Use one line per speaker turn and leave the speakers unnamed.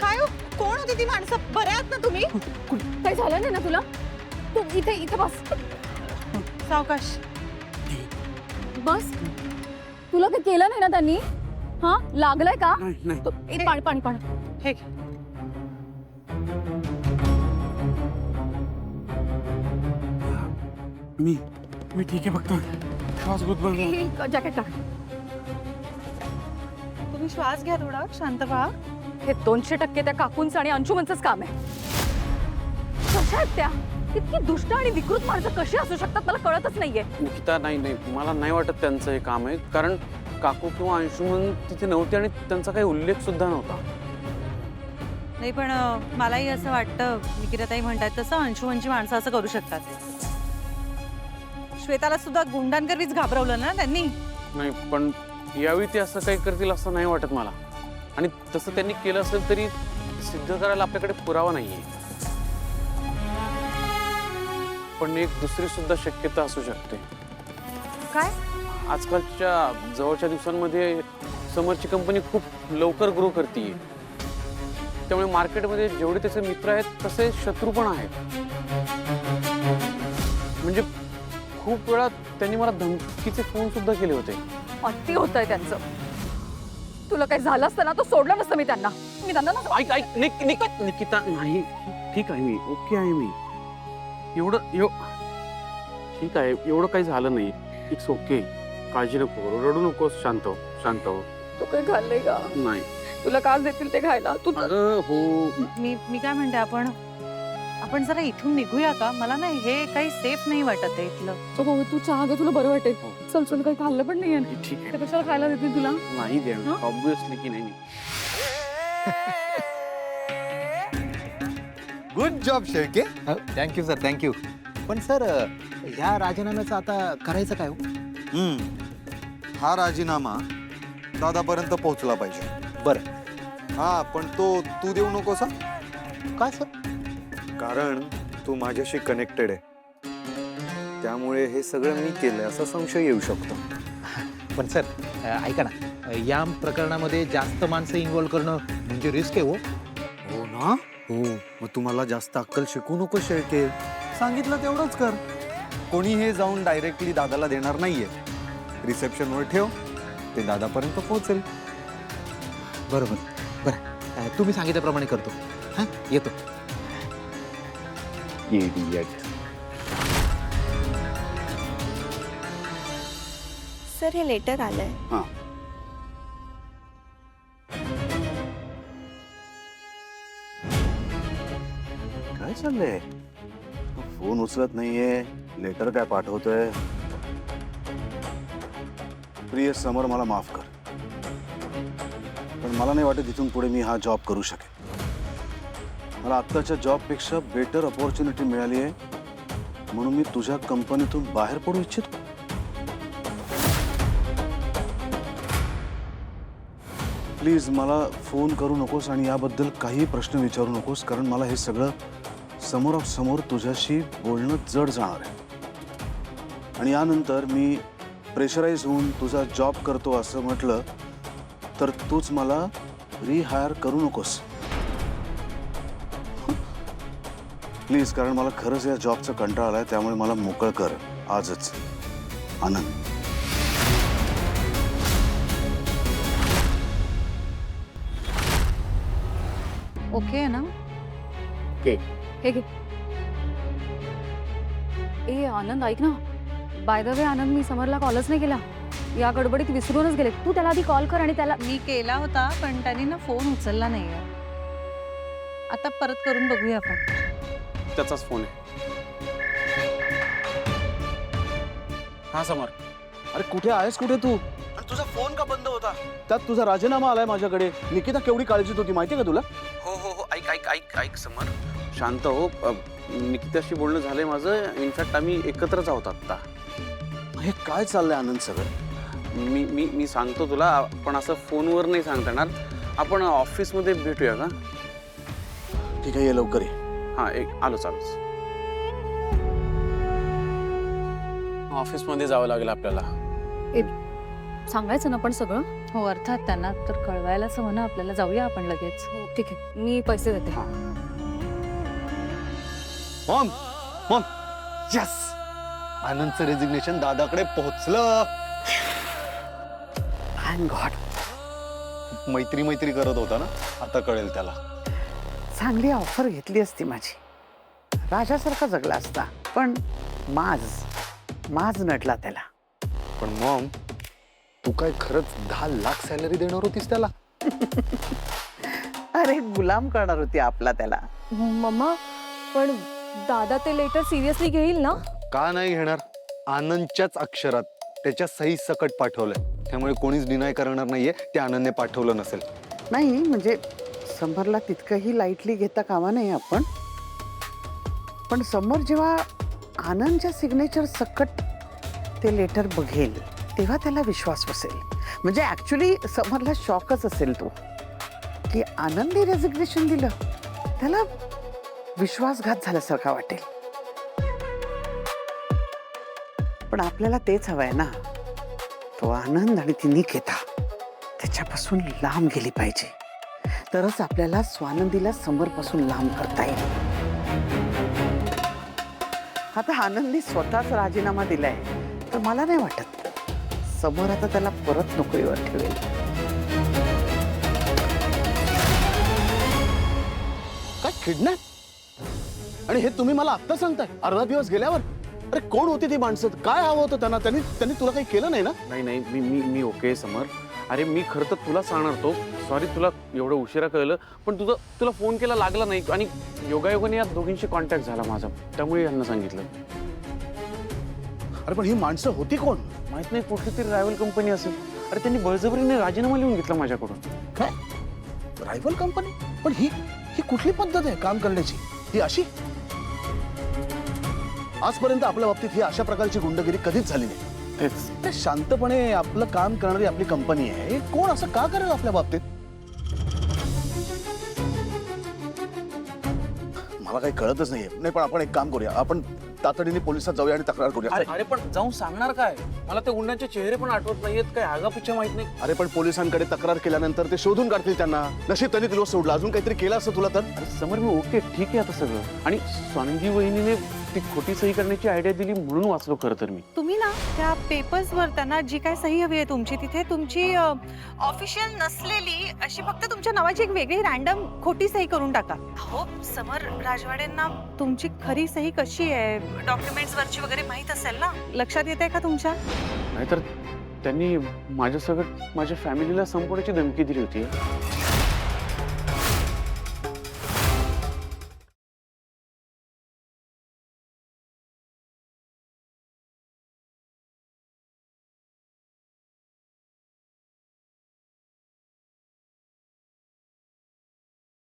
काय हो? कोण होती ती माणसं? बरे आहात ना तुम्ही?
काही झालं नाही ना तुला? तू इथे इथे बस.
सावकाश.
बस. तुला काही केलं नाही ना त्यांनी? हा, लागलंय का?
नाही.
पाणी पाणी पाणी.
हे
मी ठीक आहे, फक्त श्वास गुदमरला.
जॅकेट टाक.
तुम्ही श्वास घ्या, थोडा शांत व्हा.
हे 200% त्या काकूंचं आणि अंशुमनचंच काम आहे. कशा आहेत त्या? इतकी दुष्ट आणि विकृत माणसं कशी असू शकतात मला कळतच नाहीये.
निकिता, नाही, मला नाही वाटत त्यांचं हे काम आहे, कारण काकू किंवा अंशुमन तिथे नव्हते आणि त्यांचा काही उल्लेख सुद्धा नव्हता.
नाही, पण मलाही असं वाटतं, निकिताताई म्हणतात तसं अंशुमनची माणसं असं करू शकतात. श्वेताला सुद्धा गुंडांकरवीच घाबरवलं ना त्यांनी.
नाही, पण यावेळी ते असं काही करतील असं नाही वाटत मला. आणि तसं त्यांनी केलं असेल तरी सिद्ध करायला आपल्याकडे पुरावा नाहीये. पण एक दुसरी सुद्धा शक्यता असू शकते.
काय?
आजकालच्या जवळच्या दिवसांमध्ये समरची कंपनी खूप लवकर ग्रो करते. त्यामुळे मार्केटमध्ये जेवढे त्याचे मित्र आहेत तसे शत्रू पण आहेत. म्हणजे खूप वेळा त्यांनी मला धमकीचे फोन सुद्धा केले होते.
अति होत आहे त्यांचं. तुला काही झालं असतं ना तो सोडलं नसतं मी त्यांना ना.
ऐक निकिता, नाही, ठीक आहे, मी ओके आहे. मी एवढं ठीक आहे, एवढं काही झालं नाही. It's okay. काळजी नको, रडू नकोस. शांत हो.
तू काही खाल्लंय का?
नाही.
तुला काच देतील ते खायला. तू
हो.
मी काय म्हणते, आपण जरा इथून निघूया का? मला ना हे काही सेफ नाही वाटत आहे इथलं.
तू चहा घे, तुला बरं वाटेल. चल काही खाल्लं पण नाहीये.
ठीक आहे.
ते कशाला खायला देतील तुला?
नाही दे, ऑब्विसली की नाही.
Good job Shelke. Thank you sir, thank you. पण सर, ह्या राजीनाम्याचं आता करायचं काय हो?
हा राजीनामा दादापर्यंत पोहोचला पाहिजे.
बरं.
हा, पण तो तू देऊ नकोस.
काय सर?
कारण तू माझ्याशी कनेक्टेड आहे. त्यामुळे हे सगळं मी केलंय असा संशय येऊ शकतो.
पण सर, ऐका ना, या प्रकरणामध्ये जास्त माणसं इन्व्हॉल्व करणं म्हणजे रिस्क आहे हो.
हो ना? हो. मग तुम्हाला जास्त अक्कल शिकू नको शेळके. सांगितलं तेवढंच कर. कोणी हे जाऊन डायरेक्टली दादाला देणार नाहीये. रिसेप्शनवर ठेव, ते दादापर्यंत पोहोचेल.
बरोबर. बरं, तुम्ही सांगितल्याप्रमाणे करतो. हां, येतो.
सर, हे लेटर आलंय.
हां. काय चाललंय? फोन उचलत नाहीये, लेटर काय पाठवतोय? प्रिय समर, मला माफ कर, पण मला नाही वाटत इथून पुढे मी हा जॉब करू शकेन. मला आत्ताच्या जॉबपेक्षा बेटर अपॉर्च्युनिटी मिळाली आहे, म्हणून मी तुझ्या कंपनीतून बाहेर पडू इच्छितो. प्लीज मला फोन करू नकोस आणि याबद्दल काही प्रश्न विचारू नकोस, कारण मला हे सगळं समोरासमोर तुझ्याशी बोलणं जड जाणार आहे. आणि यानंतर मी प्रेशराईज होऊन तुझा जॉब करतो असं म्हटलं तर तूच मला रिहायर करू नकोस प्लीज, कारण मला खरंच या जॉबचा कंटाळा आलाय. त्यामुळे मला मोकळ कर आजच. आनंद.
ओके आहे ना?
हे घे. ए आनंद, ऐक ना. बाय द वे आनंद, मी समरला कॉलच नाही केला. या गडबडीत विसरूनच गेले. तू त्याला आधी कॉल कर आणि त्याला.
मी केला होता, पण त्यांनी ना फोन उचलला नाहीये. आता परत करून बघूया आपण.
त्याचाच फोन आहे. हा समर.
अरे कुठे आहेस? कुठे तू? तुझा फोन का बंद होता? त्यात तुझा राजीनामा आलाय माझ्याकडे. निकिता केवढी काळजीत होती माहिती का तुला?
हो, ऐक समर, शांत हो. निकिताशी बोलणं झालंय माझं. इनफॅक्ट आम्ही एकत्रच आहोत आता.
हे काय चाललंय आनंद सगळं?
मी सांगतो तुला, पण असं फोनवर नाही सांगता येणार. आपण ऑफिसमध्ये भेटूया का?
ठीक आहे, ये लवकर ये.
हां, आलोच. ऑफिसमध्ये जावं लागेल आपल्याला.
सांगायचं ना पण सगळं.
हो अर्थात, त्यांना तर कळवायलाच हवं ना आपल्याला. जाऊया आपण लगेच.
हो ठीक आहे, मी पैसे देते.
मॉम मॉम, यस, आनंदचं रेजिग्नेशन दादाकडे पोहोचलं. Thank God. मैत्री मैत्री करत होता ना, आता कळेल त्याला.
चांगली ऑफर घेतली असती माझी, राजासारखा जगला असता, पण माज नडला त्याला.
पण मॉम, तू काय खरंच 10 लाख सॅलरी देणार होतीस त्याला?
अरे गुलाम करणार होती आपला त्याला.
मम्मा, पण दादा ते लेटर सिरियसली घेईल ना?
का नाही घेणार? आनंदच्याच अक्षरात त्याच्या सही सकट पाठवलंय, त्यामुळे कोणीच डिनाय करणार नाहीये ते आनंदने पाठवलं नसेल.
नाही म्हणजे समरला तितकंही लाईटली घेता कामा नये आपण. पण समोर जेव्हा आनंदच्या सिग्नेचर सकट ते लेटर बघेल तेव्हा त्याला विश्वास बसेल. म्हणजे ऍक्च्युली समरला शॉकच असेल तो की आनंदने रेजिग्नेशन दिलं. त्याला विश्वासघात झाल्यासारखा वाटेल. पण आपल्याला तेच हवंय ना, तो आनंद आणि ती निकेता त्याच्यापासून लांब गेली पाहिजे. तरच आपल्याला स्वानंदीला समरपासून लांब करता येईल. आता आनंदने स्वतःच राजीनामा दिलाय, तर मला नाही वाटत समोर आता त्याला परत नोकरीवर ठेवेल.
काय किडनॅप? आणि हे तुम्ही मला आत्ता सांगताय, अर्धा दिवस गेल्यावर? अरे कोण होती ती माणसं? काय हवं होतं त्यांना? त्यांनी तुला काही केलं नाही ना?
नाही, मी ओके समर. अरे मी खरं तर तुला सांगणार तो. सॉरी तुला एवढं उशिरा कळलं, पण तुला फोन केला लागला नाही. आणि योगायोगाने या दोघींशी कॉन्टॅक्ट झाला माझा, त्यामुळे यांना सांगितलं.
अरे पण ही माणसं होती कोण?
माहित नाही, कुठली तरी रायव्हल कंपनी असेल. अरे त्यांनी बळजबरीने राजीनामा लिहून घेतला माझ्याकडून.
काय रायव्हल कंपनी? पण ही कुठली पद्धत आहे काम करण्याची? ही अशी? आजपर्यंत आपल्या बाबतीत ही अशा प्रकारची गुंडगिरी कधीच झाली नाही.
तेच.
शांतपणे आपलं काम करणारी आपली कंपनी आहे, कोण असं का करेल आपल्या बाबतीत? मला काही कळतच नाहीये. नाही पण आपण एक काम करूया, आपण तातडीने पोलिसात जाऊया आणि तक्रार करूया.
अरे पण जाऊन सांगणार काय? मला ते गुंडांचे चेहरे पण आठवत नाहीयेत, काय आगापिच्छा माहित नाही.
अरे पण पोलिसांकडे तक्रार केल्यानंतर ते शोधून काढतील त्यांना. नशीब त्यांनी तुला सोडलं, अजून काहीतरी केलं असतं तुला तर.
अरे समर मी ओके, ठीक आहे आता सगळं. आणि स्वानंदी वहिनीने ती खोटी सही करण्याची आयडिया दिली म्हणून वाचलो खरं तर मी.
तुम्ही ना त्या पेपर्सवर त्यांना जी काय सही हवी आहे तुमची, तिथे तुमची ऑफिशियल नसलेली अशी फक्त तुमच्या नावाची एक वेगळी रॅन्डम खोटी सही करून टाका. हो समर राजवाडेंना तुमची खरी सही कशी आहे डॉक्युमेंट्स वरची वगैरे माहित असेल ना? लक्षात येत आहे का तुमच्या?
नाहीतर त्यांनी माझ्या फॅमिलीला संपवण्याची धमकी दिली होती.